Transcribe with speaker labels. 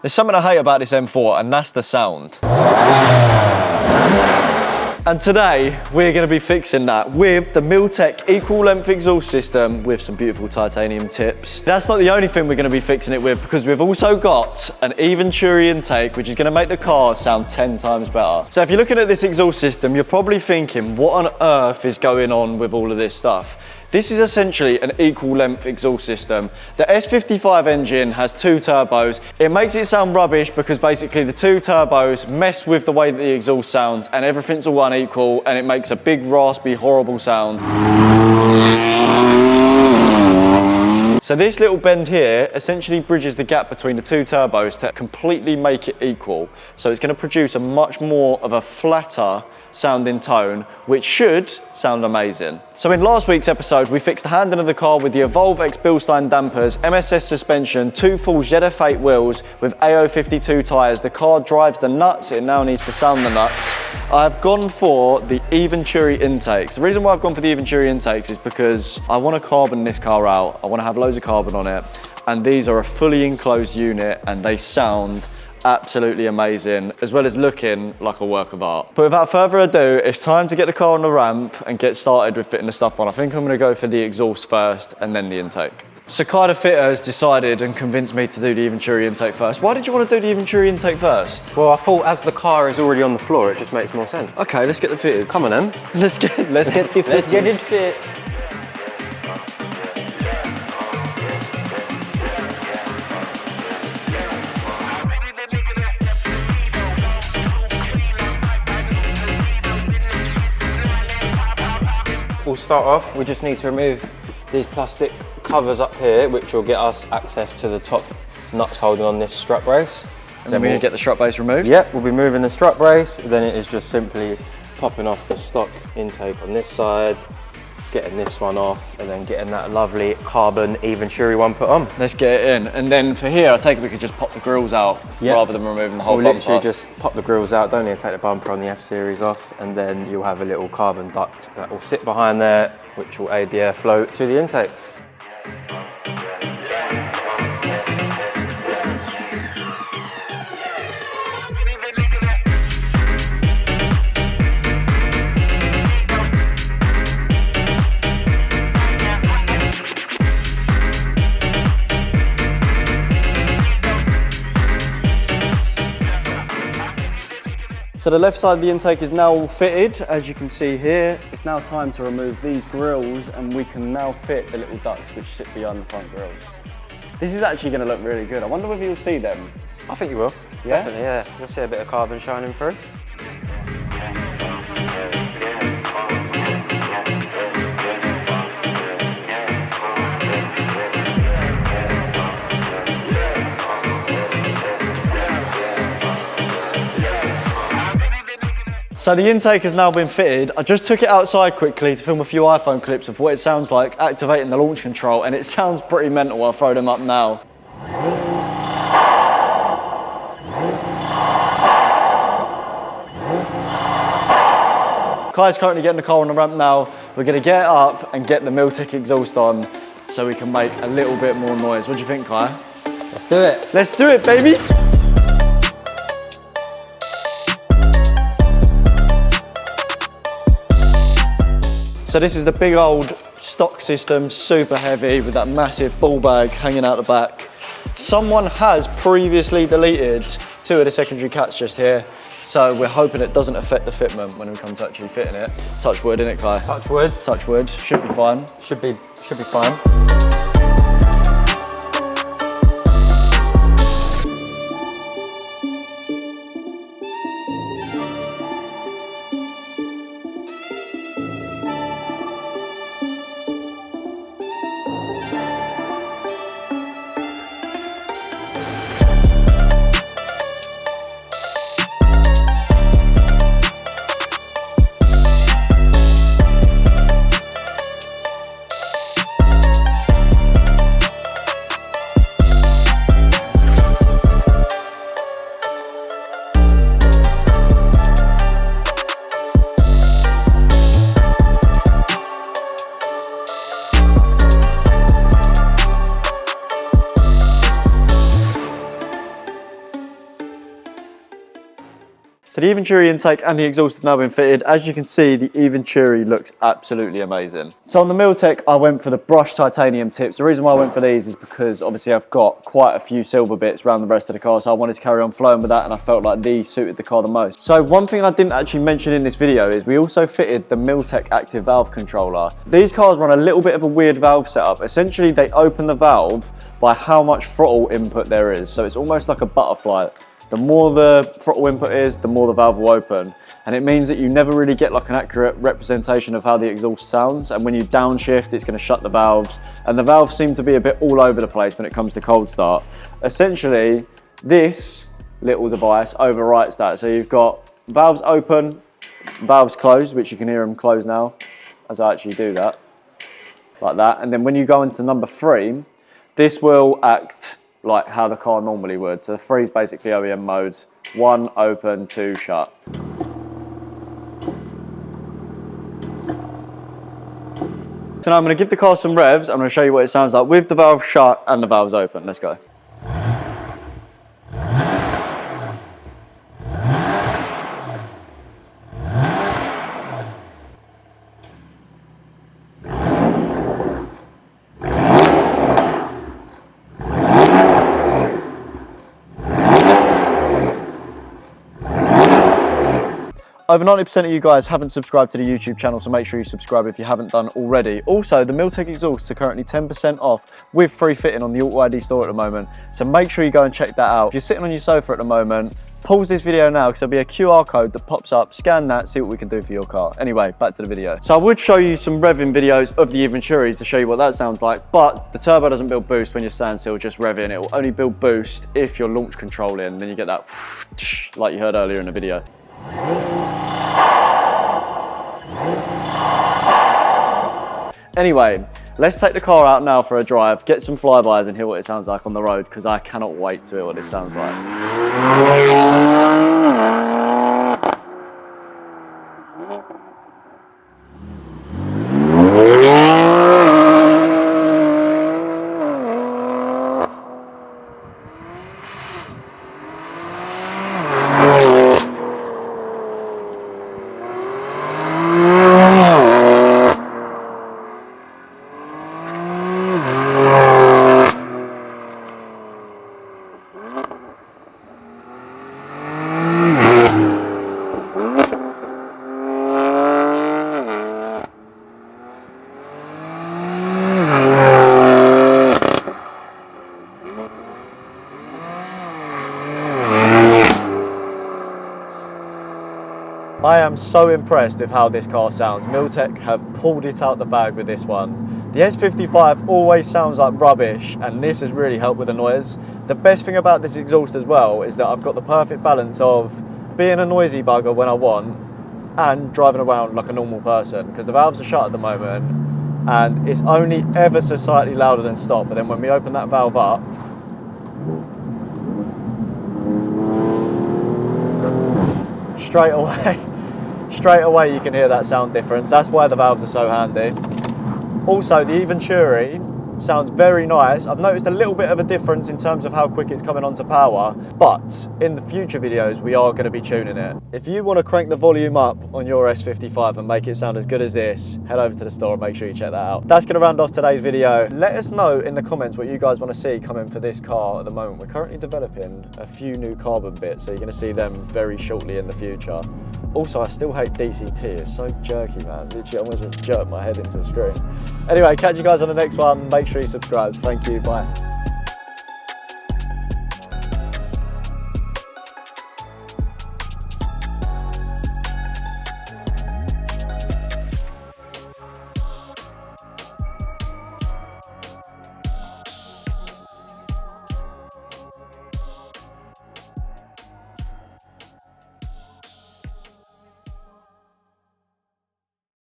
Speaker 1: There's something I hate about this M4, and that's the sound. And today, we're going to be fixing that with the Milltek Equal Length exhaust system with some beautiful titanium tips. That's not the only thing we're going to be fixing it with, because we've also got an Eventuri intake, which is going to make the car sound 10 times better. So if you're looking at this exhaust system, you're probably thinking, what on earth is going on with all of this stuff? This is essentially an equal length exhaust system. The S55 engine has 2 turbos. It makes it sound rubbish because basically the 2 turbos mess with the way that the exhaust sounds and everything's all unequal and it makes a big raspy horrible sound. So this little bend here essentially bridges the gap between the 2 turbos to completely make it equal. So it's going to produce a much more of a flatter sounding tone, which should sound amazing. So in last week's episode, we fixed the handling of the car with the Evolve X Bilstein dampers, MSS suspension, 2 full F80 wheels with AO52 tyres. The car drives the nuts, it now needs to sound the nuts. I've gone for the Eventuri intakes. The reason why I've gone for the Eventuri intakes is because I want to carbon this car out. I want to have loads of carbon on it. And these are a fully enclosed unit and they sound absolutely amazing, as well as looking like a work of art. But without further ado, it's time to get the car on the ramp and get started with fitting the stuff on. I think I'm going to go for the exhaust first and then the intake. So Kai the fitter has decided and convinced me to do the Eventuri intake first. Why did you want to do the Eventuri intake first?
Speaker 2: Well, I thought as the car is already on the floor, it just makes more sense.
Speaker 1: Okay, let's get the fitted.
Speaker 2: Come on then.
Speaker 1: Let's get it fit.
Speaker 2: We'll start off, we just need to remove these plastic covers up here, which will get us access to the top nuts holding on this strut brace.
Speaker 1: And then we're going to get the strut brace removed?
Speaker 2: Yep, we'll be moving the strut brace, then it is just simply popping off the stock intake on this side, getting this one off, and then getting that lovely carbon Eventuri one put on.
Speaker 1: Let's get it in. And then for here, I take it we could just pop the grills out rather than removing the whole bumper.
Speaker 2: We'll literally just pop the grills out, don't need to take the bumper on the F-Series off, and then you'll have a little carbon duct that will sit behind there, which will aid the airflow to the intakes.
Speaker 1: So the left side of the intake is now all fitted, as you can see here. It's now time to remove these grills and we can now fit the little ducts which sit behind the front grills. This is actually going to look really good. I wonder whether you'll see them.
Speaker 2: I think you will.
Speaker 1: Yeah?
Speaker 2: Definitely, yeah. You'll see a bit of carbon shining through.
Speaker 1: So the intake has now been fitted. I just took it outside quickly to film a few iPhone clips of what it sounds like activating the launch control, and it sounds pretty mental. I'll throw them up now. Kai's currently getting the car on the ramp now. We're going to get up and get the Milltek exhaust on so we can make a little bit more noise. What do you think, Kai?
Speaker 2: Let's do it.
Speaker 1: Let's do it, baby. So this is the big old stock system, super heavy with that massive ball bag hanging out the back. Someone has previously deleted 2 of the secondary cats just here, so we're hoping it doesn't affect the fitment when we come to actually fitting it. Touch wood, innit, Kai?
Speaker 2: Touch wood.
Speaker 1: Touch wood, should be fine.
Speaker 2: Should be fine.
Speaker 1: So the Eventuri intake and the exhaust have now been fitted. As you can see, the Eventuri looks absolutely amazing. So on the Milltek, I went for the brushed titanium tips. The reason why I went for these is because obviously I've got quite a few silver bits around the rest of the car, so I wanted to carry on flowing with that, and I felt like these suited the car the most. So one thing I didn't actually mention in this video is we also fitted the Milltek active valve controller. These cars run a little bit of a weird valve setup. Essentially, they open the valve by how much throttle input there is. So it's almost like a butterfly. The more the throttle input is, the more the valve will open. And it means that you never really get like an accurate representation of how the exhaust sounds. And when you downshift, it's gonna shut the valves. And the valves seem to be a bit all over the place when it comes to cold start. Essentially, this little device overwrites that. So you've got valves open, valves closed, which you can hear them close now, as I actually do that, like that. And then when you go into number 3, this will act like how the car normally would. So the 3 is basically OEM mode. 1 open, 2 shut. So now I'm going to give the car some revs. I'm going to show you what it sounds like with the valve shut and the valves open. Let's go. Over 90% of you guys haven't subscribed to the YouTube channel, so make sure you subscribe if you haven't done already. Also, the Milltek exhausts are currently 10% off with free fitting on the AUTOID store at the moment, so make sure you go and check that out. If you're sitting on your sofa at the moment, pause this video now because there'll be a QR code that pops up. Scan that, see what we can do for your car. Anyway, back to the video. So I would show you some revving videos of the Eventuri to show you what that sounds like, but the turbo doesn't build boost when you're standstill, just revving. It will only build boost if you're launch controlling, then you get that like you heard earlier in the video. Anyway, let's take the car out now for a drive, get some flybys and hear what it sounds like on the road, because I cannot wait to hear what it sounds like. I am so impressed with how this car sounds. Milltek have pulled it out the bag with this one. The S55 always sounds like rubbish, and this has really helped with the noise. The best thing about this exhaust as well is that I've got the perfect balance of being a noisy bugger when I want and driving around like a normal person, because the valves are shut at the moment and it's only ever so slightly louder than stop, but then when we open that valve up, straight away you can hear that sound difference. That's why the valves are so handy. Also, the Eventuri sounds very nice. I've noticed a little bit of a difference in terms of how quick it's coming onto power, but in the future videos we are going to be tuning it. If you want to crank the volume up on your S55 and make it sound as good as this, head over to the store and make sure you check that out. That's going to round off today's video. Let us know in the comments what you guys want to see coming for this car at the moment. We're currently developing a few new carbon bits, so you're going to see them very shortly in the future. Also, I still hate DCT, it's so jerky, man. Literally, I almost just jerked my head into the screen. Anyway, catch you guys on the next one. Make sure you subscribe. Thank you, bye.